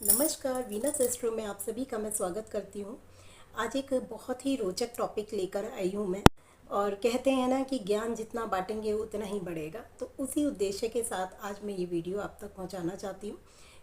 नमस्कार, Venus astro में आप सभी का मैं स्वागत करती हूँ। आज एक बहुत ही रोचक टॉपिक लेकर आई हूँ मैं। और कहते हैं ना कि ज्ञान जितना बांटेंगे उतना ही बढ़ेगा, तो उसी उद्देश्य के साथ आज मैं ये वीडियो आप तक पहुँचाना चाहती हूँ।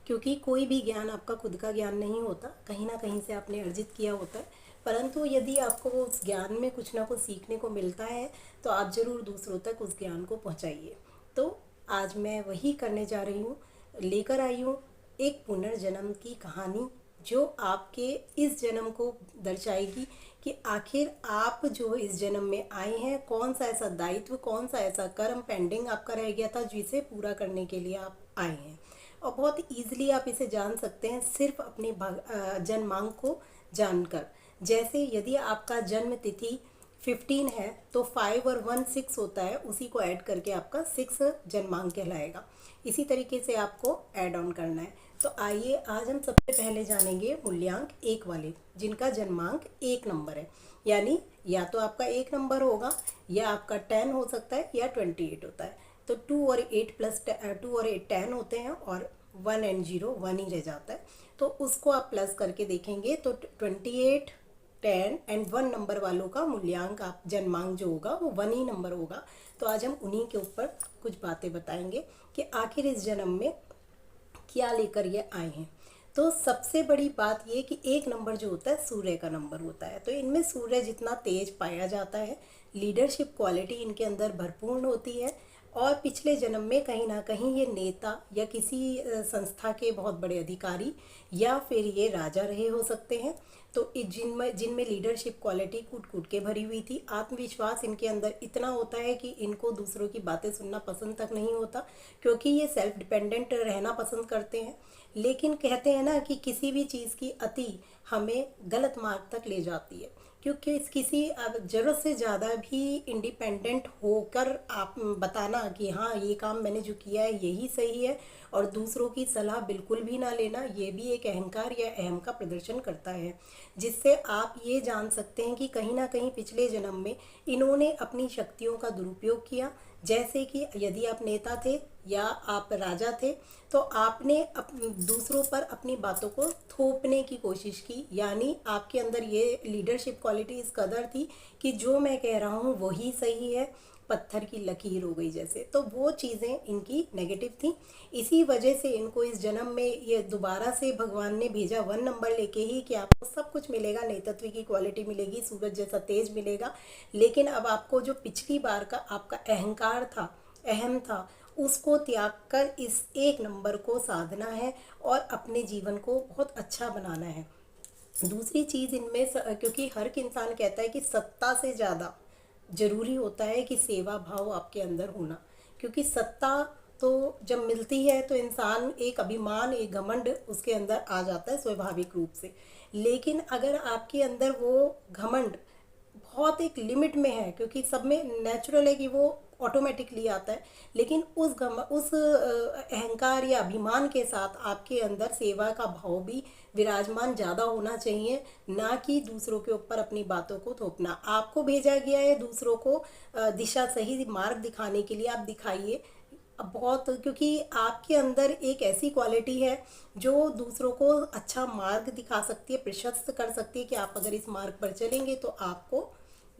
क्योंकि कोई भी ज्ञान आपका खुद का ज्ञान नहीं होता, कहीं ना कहीं से आपने अर्जित किया होता है। परंतु यदि आपको उस ज्ञान में कुछ ना कुछ सीखने को मिलता है तो आप ज़रूर दूसरों तक उस ज्ञान को पहुँचाइए। तो आज मैं वही करने जा रही हूँ, लेकर आई हूँ एक पुनर्जन्म की कहानी, जो आपके इस जन्म को दर्शाएगी कि आखिर आप जो इस जन्म में आए हैं, कौन सा ऐसा दायित्व, कौन सा ऐसा कर्म पेंडिंग आपका रह गया था जिसे पूरा करने के लिए आप आए हैं। और बहुत ईजिली आप इसे जान सकते हैं सिर्फ अपने जन्मांक को जानकर। जैसे यदि आपका जन्म तिथि 15 है तो 5 और 1 6 होता है, उसी को ऐड करके आपका 6 जन्मांक कहलाएगा। इसी तरीके से आपको ऐड ऑन करना है। तो आइए आज हम सबसे पहले जानेंगे मूल्यांक 1 वाले, जिनका जन्मांक 1 नंबर है। यानी या तो आपका 1 नंबर होगा, या आपका 10 हो सकता है, या 28 होता है। तो 2 और 8 प्लस 2 और 8 10 होते हैं, और 1 एंड 0 1 ही रह जाता है। तो उसको आप प्लस करके देखेंगे तो 28 10 एंड 1 नंबर वालों का मूल्यांक, आप जन्मांक जो होगा वो 1 ही नंबर होगा। तो आज हम उन्हीं के ऊपर कुछ बातें बताएंगे कि आखिर इस जन्म में क्या लेकर ये आए हैं। तो सबसे बड़ी बात ये कि 1 नंबर जो होता है सूर्य का नंबर होता है। तो इनमें सूर्य जितना तेज पाया जाता है, लीडरशिप क्वालिटी इनके अंदर भरपूर होती है। और पिछले जन्म में कहीं ना कहीं ये नेता या किसी संस्था के बहुत बड़े अधिकारी, या फिर ये राजा रहे हो सकते हैं। तो जिनमें जिनमें लीडरशिप क्वालिटी कूट कूट के भरी हुई थी। आत्मविश्वास इनके अंदर इतना होता है कि इनको दूसरों की बातें सुनना पसंद तक नहीं होता, क्योंकि ये सेल्फ डिपेंडेंट रहना पसंद करते हैं। लेकिन कहते हैं ना कि किसी भी चीज़ की अति हमें गलत मार्ग तक ले जाती है। क्योंकि किसी ज़रूरत से ज़्यादा भी इंडिपेंडेंट होकर आप बताना कि हाँ ये काम मैंने जो किया है यही सही है, और दूसरों की सलाह बिल्कुल भी ना लेना, ये भी एक अहंकार या अहम का प्रदर्शन करता है। जिससे आप ये जान सकते हैं कि कहीं ना कहीं पिछले जन्म में इन्होंने अपनी शक्तियों का दुरुपयोग किया। जैसे कि यदि आप नेता थे या आप राजा थे, तो आपने दूसरों पर अपनी बातों को थोपने की कोशिश की। यानी आपके अंदर ये लीडरशिप क्वालिटी इस कदर थी कि जो मैं कह रहा हूँ वही सही है, पत्थर की लकीर हो गई जैसे। तो वो चीज़ें इनकी नेगेटिव थी। इसी वजह से इनको इस जन्म में ये दोबारा से भगवान ने भेजा 1 नंबर लेके ही, कि आपको सब कुछ मिलेगा, नेतृत्व की क्वालिटी मिलेगी, सूरज जैसा तेज मिलेगा। लेकिन अब आपको जो पिछली बार का आपका अहंकार था, अहम था, उसको त्याग कर इस 1 नंबर को साधना है और अपने जीवन को बहुत अच्छा बनाना है। दूसरी चीज़ इनमें क्योंकि हर एक इंसान कहता है कि सत्ता से ज़्यादा ज़रूरी होता है कि सेवा भाव आपके अंदर होना। क्योंकि सत्ता तो जब मिलती है तो इंसान एक अभिमान, एक घमंड उसके अंदर आ जाता है स्वाभाविक रूप से। लेकिन अगर आपके अंदर वो घमंड बहुत एक लिमिट में है, क्योंकि सब में नेचुरल है कि वो ऑटोमेटिकली आता है, लेकिन उस अहंकार या अभिमान के साथ आपके अंदर सेवा का भाव भी विराजमान ज़्यादा होना चाहिए। ना कि दूसरों के ऊपर अपनी बातों को थोपना। आपको भेजा गया है दूसरों को दिशा, सही मार्ग दिखाने के लिए, आप दिखाइए। अब बहुत, क्योंकि आपके अंदर एक ऐसी क्वालिटी है जो दूसरों को अच्छा मार्ग दिखा सकती है, प्रशस्त कर सकती है कि आप अगर इस मार्ग पर चलेंगे तो आपको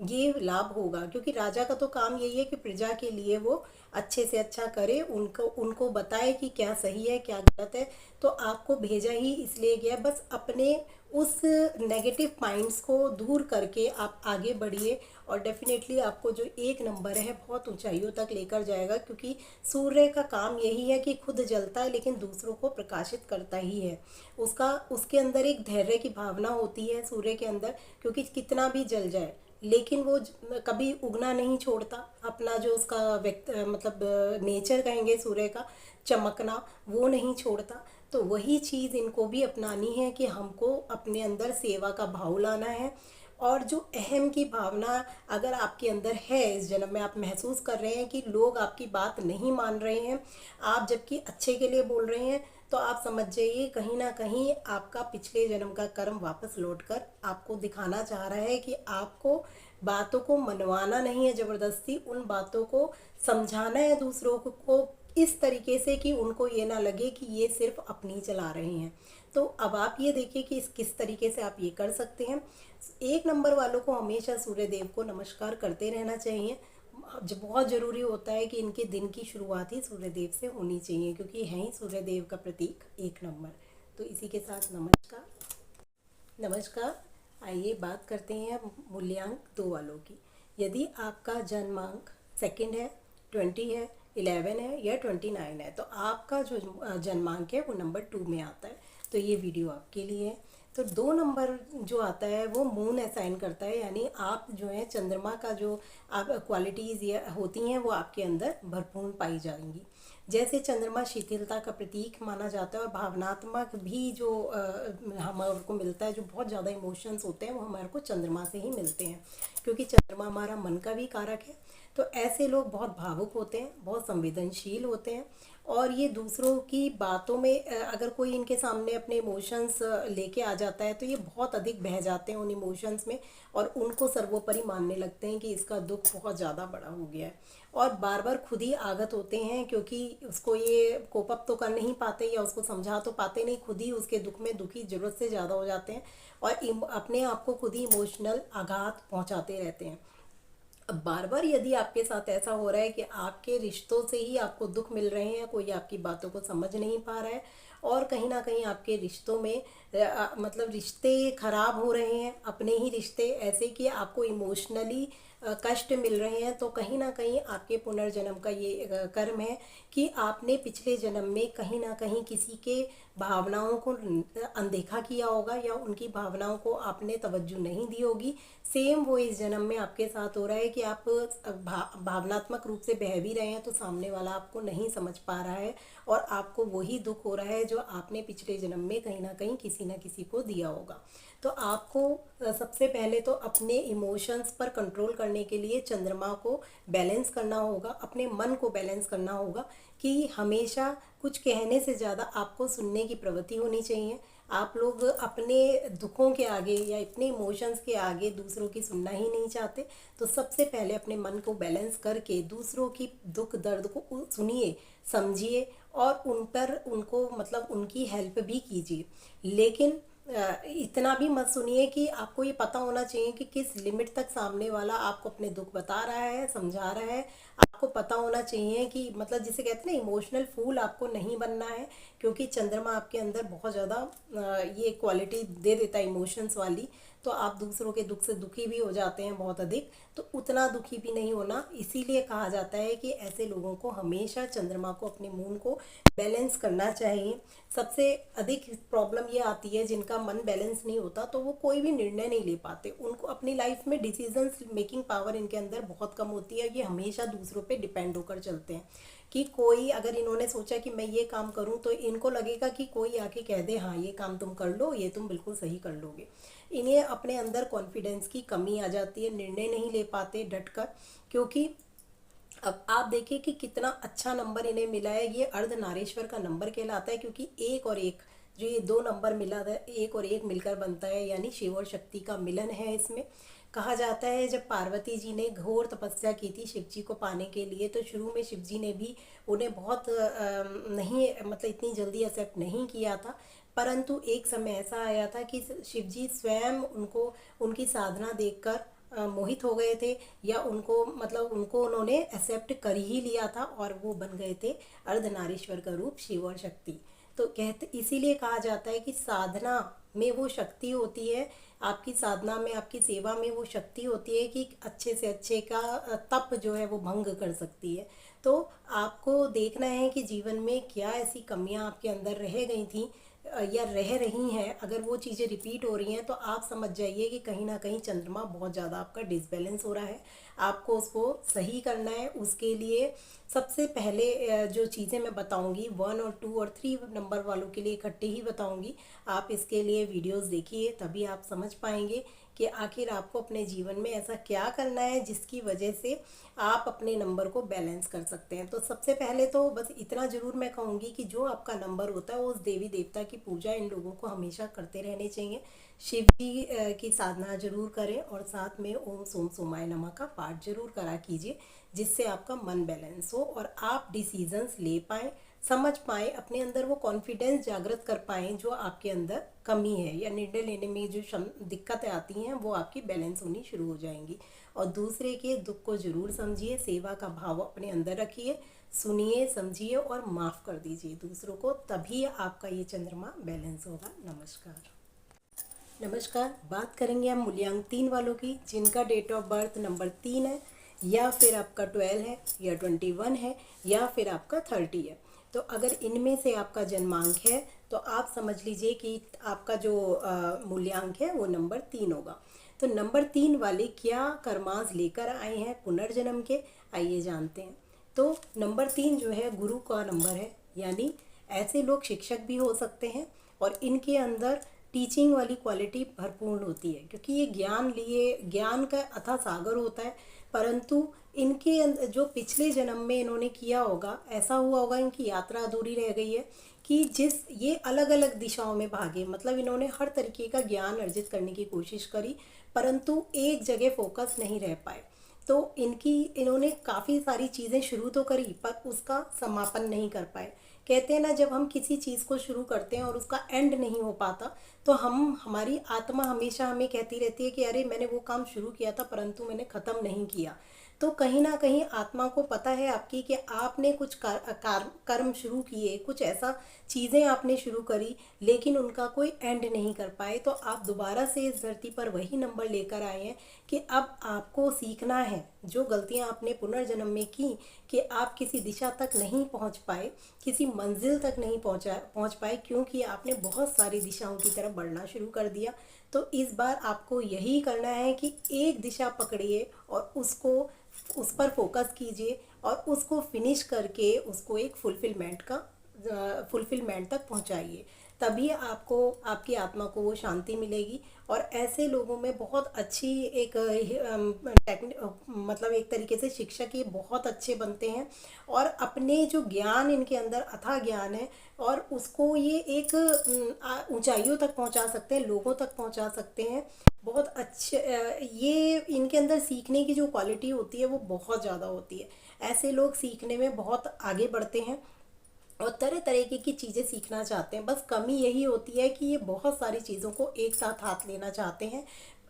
ये लाभ होगा। क्योंकि राजा का तो काम यही है कि प्रजा के लिए वो अच्छे से अच्छा करे, उनको उनको बताए कि क्या सही है क्या गलत है। तो आपको भेजा ही इसलिए गया, बस अपने उस नेगेटिव पॉइंट्स को दूर करके आप आगे बढ़िए। और डेफिनेटली आपको जो 1 नंबर है बहुत ऊंचाइयों तक लेकर जाएगा। क्योंकि सूर्य का काम यही है कि खुद जलता है लेकिन दूसरों को प्रकाशित करता ही है। उसके अंदर एक धैर्य की भावना होती है सूर्य के अंदर। क्योंकि कितना भी जल जाए लेकिन वो कभी उगना नहीं छोड़ता। अपना जो उसका व्यक्त मतलब नेचर कहेंगे सूर्य का, चमकना, वो नहीं छोड़ता। तो वही चीज़ इनको भी अपनानी है कि हमको अपने अंदर सेवा का भाव लाना है। और जो अहम की भावना अगर आपके अंदर है, इस जन्म में आप महसूस कर रहे हैं कि लोग आपकी बात नहीं मान रहे हैं, आप जबकि अच्छे के लिए बोल रहे हैं, तो आप समझ जाइए कहीं ना कहीं आपका पिछले जन्म का कर्म वापस लौटकर आपको दिखाना चाह रहा है कि आपको बातों को मनवाना नहीं है ज़बरदस्ती, उन बातों को समझाना है दूसरों को इस तरीके से कि उनको ये ना लगे कि ये सिर्फ अपनी चला रहे हैं। तो अब आप ये देखिए कि किस तरीके से आप ये कर सकते हैं। 1 नंबर वालों को हमेशा सूर्य देव को नमस्कार करते रहना चाहिए। जो बहुत ज़रूरी होता है कि इनके दिन की शुरुआत ही सूर्य देव से होनी चाहिए, क्योंकि हैं ही सूर्य देव का प्रतीक 1 नंबर। तो इसी के साथ नमस्कार। नमस्कार। आइए बात करते हैं मूल्यांक 2 वालों की। यदि आपका जन्मांक 2 है, 20 है, 11 है या 29 है, तो आपका जो जन्मांक है वो नंबर 2 में आता है। तो ये वीडियो आपके लिए है। तो 2 नंबर जो आता है वो मून असाइन करता है, यानी आप जो है चंद्रमा का जो आप क्वालिटीज़ ये होती हैं वो आपके अंदर भरपूर पाई जाएंगी। जैसे चंद्रमा शिथिलता का प्रतीक माना जाता है और भावनात्मक भी जो हमारे को मिलता है, जो बहुत ज़्यादा इमोशंस होते हैं वो हमारे को चंद्रमा से ही मिलते हैं, क्योंकि चंद्रमा हमारा मन का भी कारक है। तो ऐसे लोग बहुत भावुक होते हैं, बहुत संवेदनशील होते हैं, और ये दूसरों की बातों में अगर कोई इनके सामने अपने इमोशंस लेके आ जाता है तो ये बहुत अधिक बह जाते हैं उन इमोशंस में, और उनको सर्वोपरि मानने लगते हैं कि इसका दुख बहुत ज़्यादा बड़ा हो गया है, और बार बार खुद ही आगत होते हैं, क्योंकि उसको ये कोप अप तो कर नहीं पाते या उसको समझा तो पाते नहीं, खुद ही उसके दुख में दुखी ज़रूरत से ज़्यादा हो जाते हैं और अपने आप को खुद ही इमोशनल आघात पहुंचाते रहते हैं। अब बार बार यदि आपके साथ ऐसा हो रहा है कि आपके रिश्तों से ही आपको दुख मिल रहे हैं, कोई आपकी बातों को समझ नहीं पा रहा है, और कहीं ना कहीं आपके रिश्तों में मतलब रिश्ते खराब हो रहे हैं, अपने ही रिश्ते ऐसे कि आपको इमोशनली कष्ट मिल रहे हैं, तो कहीं ना कहीं आपके पुनर्जन्म का ये कर्म है कि आपने पिछले जन्म में कहीं ना कहीं किसी के भावनाओं को अनदेखा किया होगा या उनकी भावनाओं को आपने तवज्जो नहीं दी होगी। सेम वो इस जन्म में आपके साथ हो रहा है कि आप भावनात्मक रूप से बह भी रहे हैं तो सामने वाला आपको नहीं समझ पा रहा है, और आपको वही दुख हो रहा है जो आपने पिछले जन्म में कहीं ना कहीं किसी ना किसी को दिया होगा। तो आपको सबसे पहले तो अपने इमोशंस पर कंट्रोल करने के लिए चंद्रमा को बैलेंस करना होगा, अपने मन को बैलेंस करना होगा कि हमेशा कुछ कहने से ज़्यादा आपको सुनने की प्रवृत्ति होनी चाहिए। आप लोग अपने दुखों के आगे या अपने इमोशंस के आगे दूसरों की सुनना ही नहीं चाहते। तो सबसे पहले अपने मन को बैलेंस करके दूसरों की दुख दर्द को सुनिए, समझिए, और उन पर उनको मतलब उनकी हेल्प भी कीजिए। लेकिन इतना भी मत सुनिए कि आपको ये पता होना चाहिए कि किस लिमिट तक सामने वाला आपको अपने दुख बता रहा है, समझा रहा है। आपको पता होना चाहिए कि मतलब जिसे कहते हैं ना, इमोशनल फूल आपको नहीं बनना है, क्योंकि चंद्रमा आपके अंदर बहुत ज़्यादा ये क्वालिटी दे देता है इमोशंस वाली। तो आप दूसरों के दुख से दुखी भी हो जाते हैं बहुत अधिक, तो उतना दुखी भी नहीं होना। इसीलिए कहा जाता है कि ऐसे लोगों को हमेशा चंद्रमा को, अपने मून को बैलेंस करना चाहिए। सबसे अधिक प्रॉब्लम ये आती है जिनका मन बैलेंस नहीं होता, तो वो कोई भी निर्णय नहीं ले पाते, उनको अपनी लाइफ में डिसीजंस मेकिंग पावर इनके अंदर बहुत कम होती है। ये हमेशा दूसरों पे डिपेंड होकर चलते हैं कि कोई अगर इन्होंने सोचा कि मैं ये काम करूं तो इनको लगेगा कि कोई आके कह दे हाँ ये काम तुम कर लो, ये तुम बिल्कुल सही कर लोगे। इन्हें अपने अंदर कॉन्फिडेंस की कमी आ जाती है, निर्णय नहीं ले पाते डटकर। क्योंकि अब आप देखिए कि कितना अच्छा नंबर इन्हें मिला है, ये अर्धनारीश्वर का नंबर कहलाता है, क्योंकि 1 और 1 जो ये 2 नंबर मिला था, 1 और 1 मिलकर बनता है, यानी शिव और शक्ति का मिलन है इसमें। कहा जाता है जब पार्वती जी ने घोर तपस्या की थी शिव जी को पाने के लिए, तो शुरू में शिव जी ने भी उन्हें बहुत नहीं मतलब इतनी जल्दी एक्सेप्ट नहीं किया था, परंतु एक समय ऐसा आया था कि शिव जी स्वयं उनको उनकी साधना देखकर मोहित हो गए थे, या उनको मतलब उनको उन्होंने एक्सेप्ट कर ही लिया था, और वो बन गए थे अर्धनारीश्वर का रूप शिव और शक्ति। तो कहते इसीलिए कहा जाता है कि साधना में वो शक्ति होती है, आपकी साधना में, आपकी सेवा में वो शक्ति होती है कि अच्छे से अच्छे का तप जो है वो भंग कर सकती है। तो आपको देखना है कि जीवन में क्या ऐसी कमियां आपके अंदर रह गई थी या रह रही हैं। अगर वो चीज़ें रिपीट हो रही हैं तो आप समझ जाइए कि कहीं ना कहीं चंद्रमा बहुत ज़्यादा आपका डिसबैलेंस हो रहा है, आपको उसको सही करना है। उसके लिए सबसे पहले जो चीज़ें मैं बताऊंगी 1 और 2 और 3 नंबर वालों के लिए इकट्ठे ही बताऊंगी। आप इसके लिए वीडियोस देखिए, तभी आप समझ पाएंगे कि आखिर आपको अपने जीवन में ऐसा क्या करना है जिसकी वजह से आप अपने नंबर को बैलेंस कर सकते हैं। तो सबसे पहले तो बस इतना ज़रूर मैं कहूँगी कि जो आपका नंबर होता है उस देवी देवता की पूजा इन लोगों को हमेशा करते रहनी चाहिए। शिव जी की साधना जरूर करें, और साथ में ओम सोम सोमाय नमः का पाठ जरूर करा कीजिए, जिससे आपका मन बैलेंस हो और आप डिसीजंस ले पाएँ, समझ पाएँ, अपने अंदर वो कॉन्फिडेंस जागृत कर पाएँ जो आपके अंदर कमी है या निर्णय लेने में जो दिक्कतें आती हैं वो आपकी बैलेंस होनी शुरू हो जाएंगी। और दूसरे के दुख को ज़रूर समझिए, सेवा का भाव अपने अंदर रखिए, सुनिए, समझिए और माफ़ कर दीजिए दूसरों को, तभी आपका ये चंद्रमा बैलेंस होगा। नमस्कार। नमस्कार। बात करेंगे हम मूल्यांक 3 वालों की, जिनका डेट ऑफ बर्थ नंबर 3 है या फिर आपका 12 है या 21 है या फिर आपका 30 है। तो अगर इनमें से आपका जन्मांक है तो आप समझ लीजिए कि आपका जो मूल्यांक है वो नंबर 3 होगा। तो नंबर 3 वाले क्या कर्मांश लेकर आए हैं पुनर्जन्म के, आइए जानते हैं। तो नंबर 3 जो है गुरु का नंबर है, यानी ऐसे लोग शिक्षक भी हो सकते हैं और इनके अंदर टीचिंग वाली क्वालिटी भरपूर होती है, क्योंकि ये ज्ञान का अथाह सागर होता है। परंतु इनके जो पिछले जन्म में इन्होंने किया होगा, ऐसा हुआ होगा इनकी यात्रा अधूरी रह गई है कि ये अलग अलग दिशाओं में भागे, मतलब इन्होंने हर तरीके का ज्ञान अर्जित करने की कोशिश करी परंतु एक जगह फोकस नहीं रह पाए। तो इन्होंने काफ़ी सारी चीज़ें शुरू तो करी पर उसका समापन नहीं कर पाए। कहते हैं ना, जब हम किसी चीज़ को शुरू करते हैं और उसका एंड नहीं हो पाता तो हमारी आत्मा हमेशा हमें कहती रहती है कि अरे मैंने वो काम शुरू किया था परंतु मैंने ख़त्म नहीं किया। तो कहीं ना कहीं आत्मा को पता है आपकी कि आपने कुछ कर्म शुरू किए, कुछ ऐसा चीज़ें आपने शुरू करी लेकिन उनका कोई एंड नहीं कर पाए। तो आप दोबारा से इस धरती पर वही नंबर लेकर आए हैं कि अब आपको सीखना है जो गलतियां आपने पुनर्जन्म में की, कि आप किसी दिशा तक नहीं पहुंच पाए, किसी मंजिल तक नहीं पहुंच पाए, क्योंकि आपने बहुत सारी दिशाओं की तरफ बढ़ना शुरू कर दिया। तो इस बार आपको यही करना है कि एक दिशा पकड़िए और उस पर फोकस कीजिए और उसको फिनिश करके उसको एक फुलफिलमेंट तक पहुंचाइए, तभी आपको आपकी आत्मा को वो शांति मिलेगी। और ऐसे लोगों में बहुत अच्छी मतलब एक तरीके से शिक्षक ये बहुत अच्छे बनते हैं और अपने जो ज्ञान इनके अंदर अथाह ज्ञान है और उसको ये एक ऊंचाइयों तक पहुंचा सकते हैं, लोगों तक पहुंचा सकते हैं। बहुत अच्छे ये इनके अंदर सीखने की जो क्वालिटी होती है वो बहुत ज़्यादा होती है। ऐसे लोग सीखने में बहुत आगे बढ़ते हैं और तरह तरीके की चीज़ें सीखना चाहते हैं। बस कमी यही होती है कि ये बहुत सारी चीज़ों को एक साथ हाथ लेना चाहते हैं।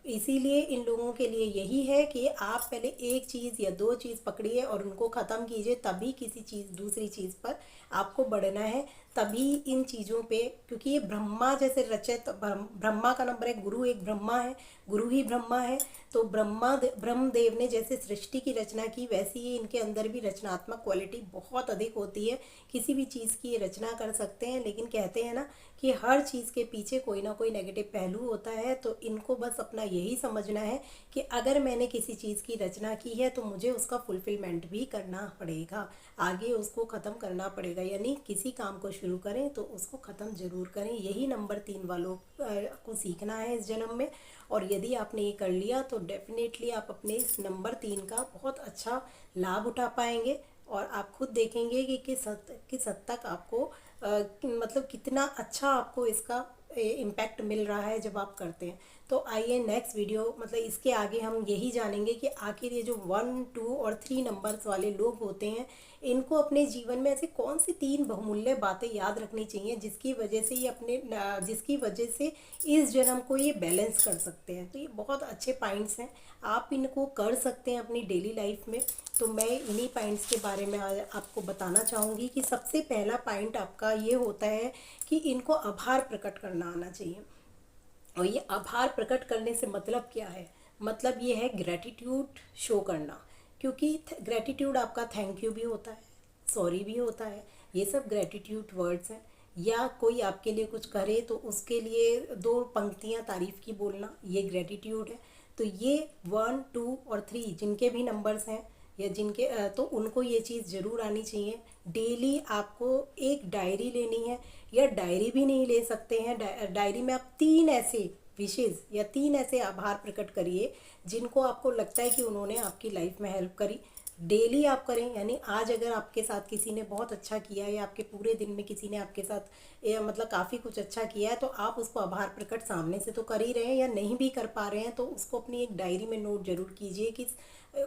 इसीलिए इन लोगों के लिए यही है कि आप पहले एक चीज़ या दो चीज़ पकड़िए और उनको ख़त्म कीजिए, तभी किसी चीज़ दूसरी चीज़ पर आपको बढ़ना है। तभी इन चीज़ों पे, क्योंकि ये ब्रह्मा जैसे रचित, ब्रह्मा का नंबर है, गुरु एक ब्रह्मा है, गुरु ही ब्रह्मा है। तो ब्रह्मदेव ने जैसे सृष्टि की रचना की वैसी ही इनके अंदर भी रचनात्मक क्वालिटी बहुत अधिक होती है। किसी भी चीज़ की रचना कर सकते हैं, लेकिन कहते हैं ना कि हर चीज़ के पीछे कोई ना कोई नेगेटिव पहलू होता है। तो इनको बस अपना यही समझना है कि अगर मैंने किसी चीज़ की रचना की है तो मुझे उसका फुलफिलमेंट भी करना पड़ेगा, आगे उसको ख़त्म करना पड़ेगा। यानी किसी काम को शुरू करें तो उसको ख़त्म ज़रूर करें। यही नंबर 3 वालों को सीखना है इस जन्म में। और यदि आपने ये कर लिया तो डेफिनेटली आप अपने इस नंबर 3 का बहुत अच्छा लाभ उठा पाएंगे और आप खुद देखेंगे कि किस हद तक आपको मतलब कितना अच्छा आपको इसका इम्पैक्ट मिल रहा है जब आप करते हैं। तो आइए नेक्स्ट वीडियो, मतलब इसके आगे हम यही जानेंगे कि आखिर ये जो 1, 2 और 3 नंबर्स वाले लोग होते हैं इनको अपने जीवन में ऐसी कौन सी 3 बहुमूल्य बातें याद रखनी चाहिए जिसकी वजह से इस जन्म को ये बैलेंस कर सकते हैं। तो ये बहुत अच्छे पॉइंट्स हैं, आप इनको कर सकते हैं अपनी डेली लाइफ में। तो मैं इन्हीं पॉइंट्स के बारे में आज आपको बताना चाहूँगी कि सबसे पहला पॉइंट आपका ये होता है कि इनको आभार प्रकट करना आना चाहिए। और ये आभार प्रकट करने से मतलब क्या है? मतलब ये है ग्रैटिट्यूड शो करना, क्योंकि ग्रैटिट्यूड आपका थैंक यू भी होता है, सॉरी भी होता है, ये सब ग्रैटिट्यूड वर्ड्स हैं। या कोई आपके लिए कुछ करे तो उसके लिए 2 पंक्तियां तारीफ़ की बोलना, ये ग्रैटिट्यूड है। तो ये 1, 2 और 3 जिनके भी नंबर्स हैं या जिनके तो उनको ये चीज़ ज़रूर आनी चाहिए। डेली आपको एक डायरी लेनी है या डायरी भी नहीं ले सकते हैं, डायरी में आप 3 ऐसे विशेष या 3 ऐसे आभार प्रकट करिए जिनको आपको लगता है कि उन्होंने आपकी लाइफ में हेल्प करी। डेली आप करें, यानी आज अगर आपके साथ किसी ने बहुत अच्छा किया या आपके पूरे दिन में किसी ने आपके साथ मतलब काफ़ी कुछ अच्छा किया है तो आप उसको आभार प्रकट सामने से तो कर ही रहे हैं, या नहीं भी कर पा रहे हैं तो उसको अपनी एक डायरी में नोट जरूर कीजिए कि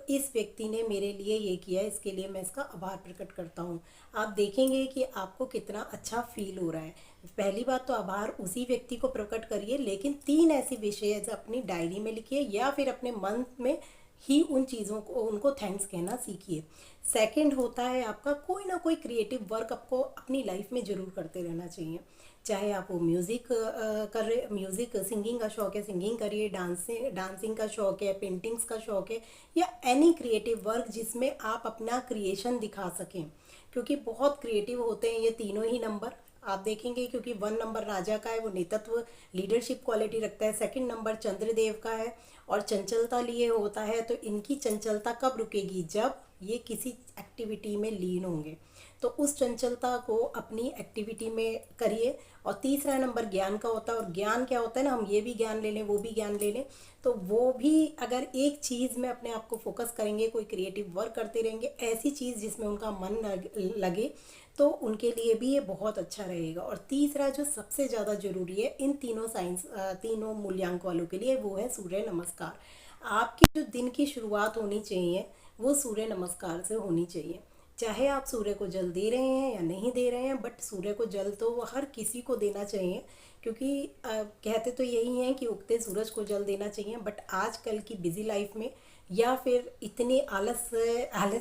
इस व्यक्ति ने मेरे लिए ये किया, इसके लिए मैं इसका आभार प्रकट करता हूँ। आप देखेंगे कि आपको कितना अच्छा फील हो रहा है। पहली बात तो आभार उसी व्यक्ति को प्रकट करिए, लेकिन 3 ऐसी विषय अपनी डायरी में लिखिए या फिर अपने मन में ही उन चीज़ों को, उनको थैंक्स कहना सीखिए। सेकंड होता है आपका कोई ना कोई क्रिएटिव वर्क आपको अपनी लाइफ में ज़रूर करते रहना चाहिए। चाहे आप वो म्यूज़िक कर रहे, म्यूज़िक सिंगिंग का शौक़ है सिंगिंग करिए, डांसिंग का शौक़ है, पेंटिंग्स का शौक़ है, या एनी क्रिएटिव वर्क जिसमें आप अपना क्रिएशन दिखा सकें, क्योंकि बहुत क्रिएटिव होते हैं ये तीनों ही नंबर। आप देखेंगे क्योंकि 1 नंबर राजा का है, वो नेतृत्व लीडरशिप क्वालिटी रखता है। सेकंड नंबर चंद्रदेव का है और चंचलता लिए होता है। तो इनकी चंचलता कब रुकेगी? जब ये किसी एक्टिविटी में लीन होंगे, तो उस चंचलता को अपनी एक्टिविटी में करिए। और तीसरा नंबर ज्ञान का होता है, और ज्ञान क्या होता है ना, हम ये भी ज्ञान ले लें वो भी ज्ञान ले लें, तो वो भी अगर एक चीज़ में अपने आप को फोकस करेंगे, कोई क्रिएटिव वर्क करते रहेंगे, ऐसी चीज़ जिसमें उनका मन लगे, तो उनके लिए भी ये बहुत अच्छा रहेगा। और तीसरा जो सबसे ज़्यादा ज़रूरी है इन तीनों मूल्यांक वालों के लिए, वो है सूर्य नमस्कार। आपकी जो दिन की शुरुआत होनी चाहिए वो सूर्य नमस्कार से होनी चाहिए। चाहे आप सूर्य को जल दे रहे हैं या नहीं दे रहे हैं, बट सूर्य को जल तो हर किसी को देना चाहिए, क्योंकि कहते तो यही हैं कि उगते सूरज को जल देना चाहिए। बट आजकल की बिज़ी लाइफ में, या फिर इतने आलस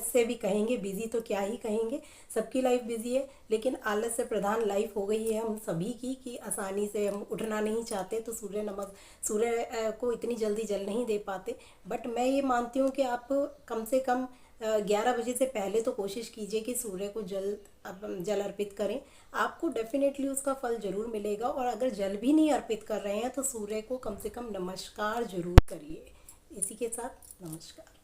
से भी कहेंगे, बिज़ी तो क्या ही कहेंगे, सबकी लाइफ बिज़ी है, लेकिन आलस से प्रधान लाइफ हो गई है हम सभी की, कि आसानी से हम उठना नहीं चाहते, तो सूर्य को इतनी जल्दी जल नहीं दे पाते। बट मैं ये मानती हूँ कि आप कम से कम 11 बजे से पहले तो कोशिश कीजिए कि सूर्य को जल अर्पित करें। आपको डेफिनेटली उसका फल ज़रूर मिलेगा। और अगर जल भी नहीं अर्पित कर रहे हैं तो सूर्य को कम से कम नमस्कार ज़रूर करिए। इसी के साथ नमस्कार।